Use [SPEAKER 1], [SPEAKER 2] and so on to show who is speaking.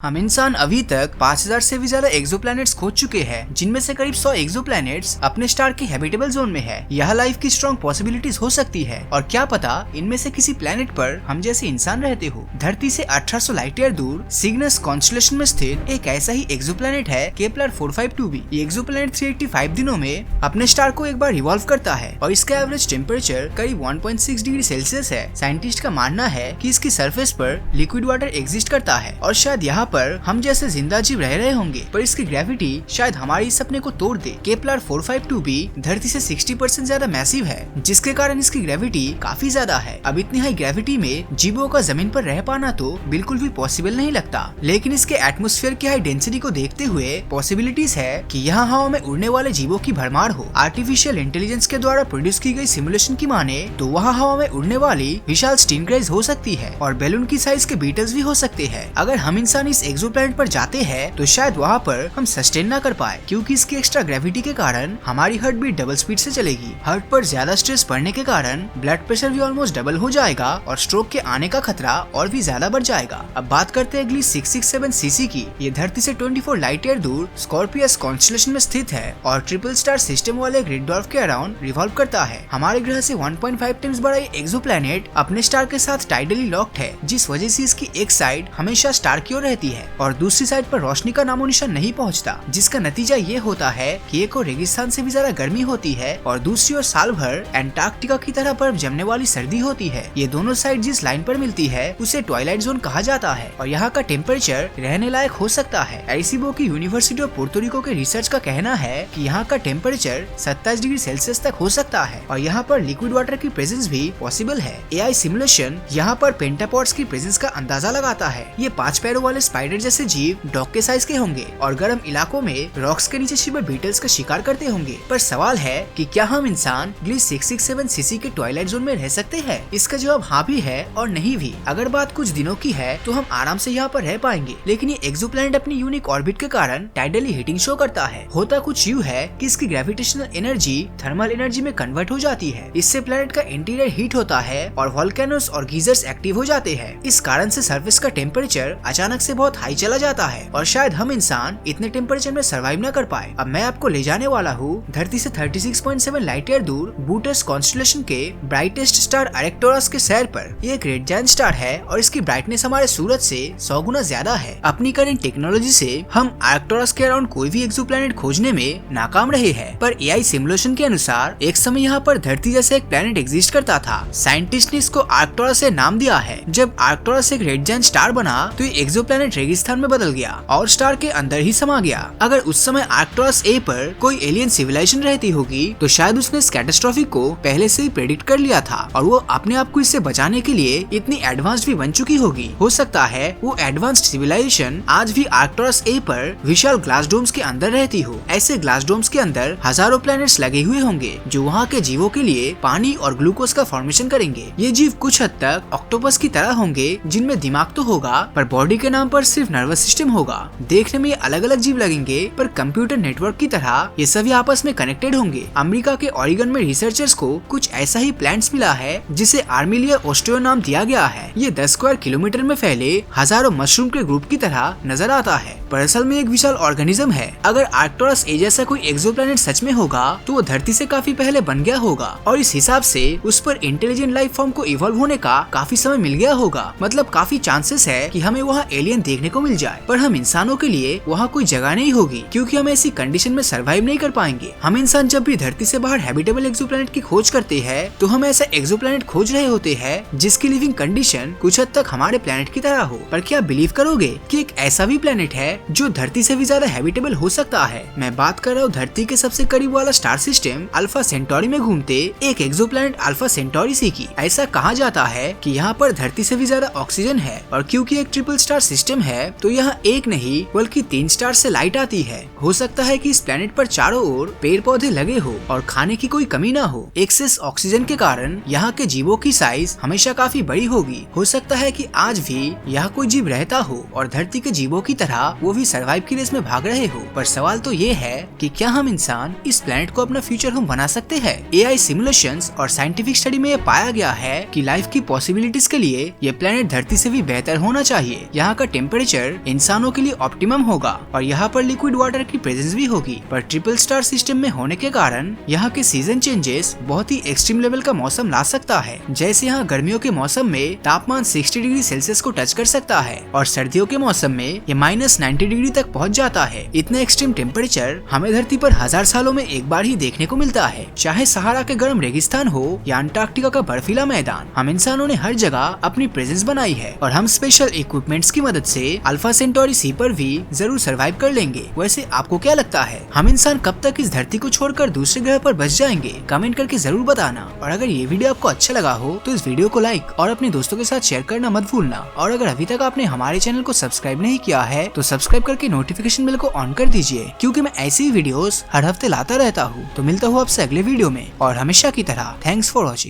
[SPEAKER 1] हम इंसान अभी तक 5000 से भी ज्यादा एक्सोप्लैनेट्स खोज चुके हैं, जिनमें से करीब 100 एक्सोप्लैनेट्स अपने स्टार के हैबिटेबल जोन में है। यह लाइफ की स्ट्रॉन्ग पॉसिबिलिटीज हो सकती है और क्या पता इनमें से किसी प्लेनेट पर हम जैसे इंसान रहते हो। धरती से 1800 लाइट ईयर दूर सिग्नस कॉन्स्टेलेशन में स्थित एक ऐसा ही एक्सोप्लैनेट है केपलर 452b। ये एक्सोप्लैनेट 385 दिनों में अपने स्टार को एक बार रिवॉल्व करता है और इसका एवरेज टेम्परेचर करीब 1.6 डिग्री सेल्सियस है। साइंटिस्ट का मानना है कि इसकी सरफेस पर लिक्विड वाटर एग्जिस्ट करता है और शायद यहाँ पर हम जैसे जिंदा जीव रह रहे होंगे, पर इसकी ग्रेविटी शायद हमारे इस सपने को तोड़ दे। केपलर 452b धरती से 60% ज्यादा मैसिव है, जिसके कारण इसकी ग्रेविटी काफी ज्यादा है। अब इतनी हाई ग्रेविटी में जीवों का जमीन पर रह पाना तो बिल्कुल भी पॉसिबल नहीं लगता, लेकिन इसके एटमॉस्फेयर की हाई डेंसिटी को देखते हुए पॉसिबिलिटीज है कि यहाँ हवा में उड़ने वाले जीवों की भरमार हो। आर्टिफिशियल इंटेलिजेंस के द्वारा प्रोड्यूस की गई सिमुलेशन की माने तो वहाँ हवा में उड़ने वाली विशाल स्टिंग्रेज हो सकती है और बैलून की साइज के बीटल्स भी हो सकते हैं। अगर हम इंसान इस एक्सोप्लैनेट पर जाते हैं तो शायद वहाँ पर हम सस्टेन ना कर पाए, क्योंकि इसकी एक्स्ट्रा ग्रेविटी के कारण हमारी हार्ट बीट डबल स्पीड से चलेगी। हार्ट पर ज्यादा स्ट्रेस पड़ने के कारण ब्लड प्रेशर भी ऑलमोस्ट डबल हो जाएगा और स्ट्रोक के आने का खतरा और भी ज्यादा बढ़ जाएगा। अब बात करते हैं अगली 667 सीसी की। ये धरती से 24 लाइट ईयर दूर स्कॉर्पियस कॉन्स्टेलेशन में स्थित है और ट्रिपल स्टार सिस्टम वाले रेड ड्वार्फ के अराउंड रिवॉल्व करता है। हमारे ग्रह से 1.5 टाइम्स बड़ा ये एक्सोप्लैनेट अपने स्टार के साथ टाइडली लॉक्ड है, जिस वजह से इसकी एक साइड हमेशा स्टार की ओर रहती है और दूसरी साइड पर रोशनी का नामो निशान नहीं पहुंचता, जिसका नतीजा ये होता है कि एक और रेगिस्तान से भी ज्यादा गर्मी होती है और दूसरी ओर साल भर एंटार्क्टिका की तरह बर्फ जमने वाली सर्दी होती है। ये दोनों साइड जिस लाइन पर मिलती है उसे ट्वाइलाइट जोन कहा जाता है और यहाँ का टेम्परेचर रहने लायक हो सकता है। एसीबो की यूनिवर्सिटी ऑफ पोर्टोरिको के रिसर्च का कहना है कि यहाँ का टेम्परेचर 27 डिग्री सेल्सियस तक हो सकता है और यहाँ पर लिक्विड वाटर की प्रेजेंस भी पॉसिबल है। एआई सिमुलेशन यहाँ पर पेंटापॉड्स की प्रेजेंस का अंदाजा लगाता है। ये 5 पैरों वाले स्पाइडर जैसे जीव डॉग के साइज के होंगे और गर्म इलाकों में रॉक्स के नीचे छिपे बीटल्स का शिकार करते होंगे। पर सवाल है कि क्या हम इंसान ग्ली 667 सीसी के ट्वाइलाइट जोन में रह सकते हैं? इसका जवाब हाँ भी है और नहीं भी। अगर बात कुछ दिनों की है तो हम आराम से यहाँ पर रह पाएंगे, लेकिन ये एक्सोप्लैनेट अपनी यूनिक ऑर्बिट के कारण टाइडली हीटिंग शो करता है। होता कुछ यूं है कि इसकी ग्रेविटेशनल एनर्जी थर्मल एनर्जी में कन्वर्ट हो जाती है। इससे प्लेनेट का इंटीरियर हीट होता है और वोल्केनोस और गीजर्स एक्टिव हो जाते हैं। इस कारण से सरफेस का टेम्परेचर अचानक से बहुत हाई चला जाता है और शायद हम इंसान इतने टेम्परेचर में सरवाइव न कर पाए। अब मैं आपको ले जाने वाला हूँ धरती से 36.7 लाइट ईयर दूर बूटस कॉन्स्टेलेशन के ब्राइटेस्ट स्टार आर्क्टुरस के सैर पर। ये एक रेड जायंट स्टार है और इसकी ब्राइटनेस हमारे सूरज से 100 गुना ज्यादा है। अपनी करंट टेक्नोलॉजी से हम आर्क्टुरस के अराउंड कोई भी एक्सोप्लैनेट खोजने में नाकाम रहे हैं, पर एआई सिमुलेशन के अनुसार एक समय यहाँ पर धरती जैसा एक प्लेनेट एग्जिस्ट करता था। साइंटिस्ट ने इसको आर्क्टुरस से नाम दिया है। जब आर्क्टुरस एक रेड जायंट स्टार बना तो ये एक्सोप्लैनेट रेगिस्तान में बदल गया और स्टार के अंदर ही समा गया। अगर उस समय आर्क्टुरस ए पर कोई एलियन सिविलाइजेशन रहती होगी तो शायद उसने इस कैटास्ट्रॉफी को पहले से ही प्रेडिक्ट कर लिया था और वो अपने आप को इससे बचाने के लिए इतनी एडवांस्ड भी बन चुकी होगी। हो सकता है वो एडवांस्ड सिविलाइजेशन आज भी आर्क्टुरस ए पर विशाल ग्लास डोम्स के अंदर रहती हो। ऐसे ग्लास डोम्स के अंदर हजारों प्लैनेट्स लगे हुए होंगे जो वहाँ के जीवों के लिए पानी और ग्लूकोज का फॉर्मेशन करेंगे। ये जीव कुछ हद तक ऑक्टोपस की तरह होंगे, जिनमें दिमाग तो होगा पर बॉडी के नाम पर सिर्फ नर्वस सिस्टम होगा। देखने में ये अलग अलग जीव लगेंगे पर कंप्यूटर नेटवर्क की तरह ये सभी आपस में कनेक्टेड होंगे। अमेरिका के ओरेगन में रिसर्चर्स को कुछ ऐसा ही प्लांट्स मिला है जिसे आर्मिलिया ऑस्ट्रियो नाम दिया गया है। ये 10 स्क्वायर किलोमीटर में फैले हजारों मशरूम के ग्रुप की तरह नजर आता है, पर असल में एक विशाल ऑर्गेनिज्म है। अगर आर्क्टुरस ए जैसा कोई एक्सोप्लैनेट सच में होगा तो वो धरती से काफी पहले बन गया होगा और इस हिसाब से उस पर इंटेलिजेंट लाइफ फॉर्म को इवॉल्व होने का काफी समय मिल गया होगा। मतलब काफी चांसेस है कि हमें वहाँ एलियन देखने को मिल जाए, पर हम इंसानों के लिए वहाँ कोई जगह नहीं होगी क्योंकि हम ऐसी कंडीशन में सरवाइव नहीं कर पाएंगे। हम इंसान जब भी धरती से बाहर हैबिटेबल एक्सोप्लैनेट की खोज करते हैं तो हम ऐसा एक्सोप्लैनेट खोज रहे होते हैं जिसकी लिविंग कंडीशन कुछ हद तक हमारे प्लेनेट की तरह हो। पर क्या बिलीव करोगे कि एक ऐसा भी प्लेनेट है जो धरती से भी ज्यादा हैबिटेबल हो सकता है? मैं बात कर रहा हूँ धरती के सबसे करीब वाला स्टार सिस्टम अल्फा सेंटोरी में घूमते एक एक्सोप्लैनेट अल्फा सेंटोरी सी की। ऐसा कहा जाता है कि यहाँ पर धरती से भी ज्यादा ऑक्सीजन है और क्योंकि एक ट्रिपल स्टार सिस्टम है तो यहाँ एक नहीं बल्कि 3 स्टार से लाइट आती है। हो सकता है कि इस प्लेनेट पर चारों ओर पेड़ पौधे लगे हो और खाने की कोई कमी ना हो। एक्सेस ऑक्सीजन के कारण यहाँ के जीवों की साइज हमेशा काफी बड़ी होगी। हो सकता है कि आज भी यहाँ कोई जीव रहता हो और धरती के जीवों की तरह वो भी सर्वाइव की रेस में भाग रहे हो। पर सवाल तो ये है कि क्या हम इंसान इस प्लेनेट को अपना फ्यूचर होम बना सकते हैं? एआई सिमुलेशंस और साइंटिफिक स्टडी में ये पाया गया है कि लाइफ की पॉसिबिलिटीज के लिए ये प्लेनेट धरती से भी बेहतर होना चाहिए। यहाँ का टेम्परेचर इंसानों के लिए ऑप्टिमम होगा और यहाँ पर लिक्विड वाटर की प्रेजेंस भी होगी। पर ट्रिपल स्टार सिस्टम में होने के कारण यहाँ के सीजन चेंजेस बहुत ही एक्सट्रीम लेवल का मौसम ला सकता है। जैसे यहाँ गर्मियों के मौसम में तापमान 60 डिग्री सेल्सियस को टच कर सकता है और सर्दियों के मौसम में ये -90 डिग्री तक पहुँच जाता है। इतना एक्सट्रीम टेम्परेचर हमें धरती पर 1000 सालों में एक बार ही देखने को मिलता है। चाहे सहारा के गर्म रेगिस्तान हो या अंटार्कटिका का बर्फीला मैदान, हम इंसानों ने हर जगह अपनी प्रेजेंस बनाई है और हम स्पेशल इक्विपमेंट्स की मदद से अल्फा सेंटोरी सी पर भी जरूर सरवाइव कर लेंगे। वैसे आपको क्या लगता है, हम इंसान कब तक इस धरती को छोड़कर दूसरे ग्रह पर बस जाएंगे? कमेंट करके जरूर बताना। और अगर ये वीडियो आपको अच्छा लगा हो तो इस वीडियो को लाइक और अपने दोस्तों के साथ शेयर करना मत भूलना। और अगर अभी तक आपने हमारे चैनल को सब्सक्राइब नहीं किया है तो सब्सक्राइब करके नोटिफिकेशन बेल को ऑन कर दीजिए, क्योंकि मैं ऐसी ही वीडियोस हर हफ्ते लाता रहता हूँ। तो मिलता हूँ आपसे अगले वीडियो में और हमेशा की तरह थैंक्स फॉर वॉचिंग।